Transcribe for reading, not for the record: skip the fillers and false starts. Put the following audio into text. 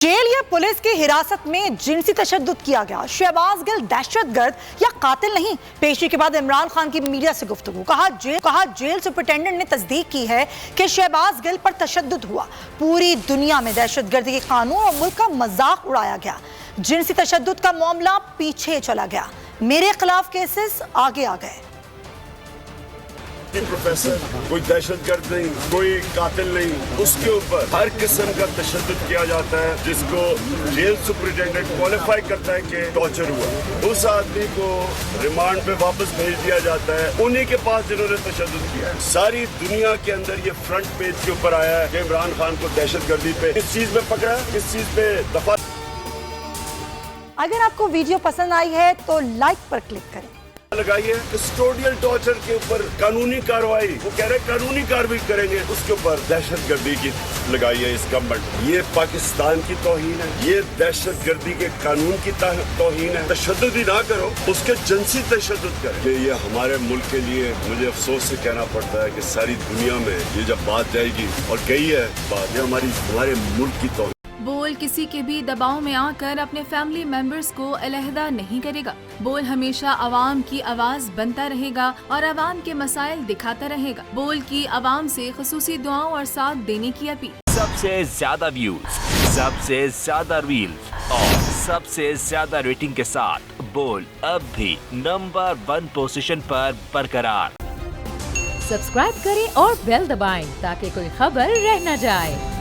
Jail या police की हिरासत में जिनसी तशद्दुद किया गया। शहबाज गिल दहशतगर्द या कातिल नहीं। पेशी के बाद इमरान खान की मीडिया से गुफ्तगू। कहा जेल सुपरिटेंडेंट ने तस्दीक की है कि शहबाज गिल पर तशद्दुद हुआ। पूरी दुनिया में दहशतगर्दी के कानून और मुल्क का मजाक उड़ाया गया। जिनसी तशद्दुद का मामला पीछे चला गया। मेरे खिलाफ केसेस आगे आ गए। प्रोफेसर कोई दहशतगर्द नहीं, कोई कातिल नहीं, उसके ऊपर हर किस्म का तशद्दुद किया जाता है जिसको जेल सुपरिटेंडेंट क्वालिफाई करता है कि टॉर्चर हुआ। उस आदमी को रिमांड पे वापस भेज दिया जाता है उन्हीं के पास जिन्होंने तशद्दुद किया है। सारी दुनिया के अंदर ये फ्रंट पेज के ऊपर आया है कि इमरान खान को दहशतगर्दी पे किस चीज में पकड़ा है, किस चीज पे दफा। अगर आपको वीडियो पसंद आई है तो लाइक पर क्लिक करें, लगाइए। कस्टोडियल टॉर्चर के ऊपर कानूनी कार्रवाई, वो कह रहे कानूनी कार्रवाई करेंगे, उसके ऊपर दहशतगर्दी की लगाइए इस गवर्नमेंट। ये पाकिस्तान की तौहीन है, ये दहशतगर्दी के कानून की तौहीन है। तशद्दुद ही ना करो, उसके जिनसी तशद्दुद करें। ये हमारे मुल्क के लिए मुझे अफसोस से कहना पड़ता है कि सारी दुनिया में ये जब बात जाएगी और कही है बात, ये हमारे मुल्क की तौहीन। बोल किसी के भी दबाव में आकर अपने फैमिली मेंबर्स को अलहदा नहीं करेगा। बोल हमेशा अवाम की आवाज बनता रहेगा और अवाम के मसाइल दिखाता रहेगा। बोल की अवाम से खुसूसी दुआओं और साथ देने की अपील। सबसे ज्यादा व्यूज, सबसे ज्यादा रील्स और सबसे ज्यादा रेटिंग के साथ बोल अब भी नंबर 1 पोजीशन पर बरकरार। सब्सक्राइब करें और बेल दबाएं ताकि कोई खबर रह न जाए।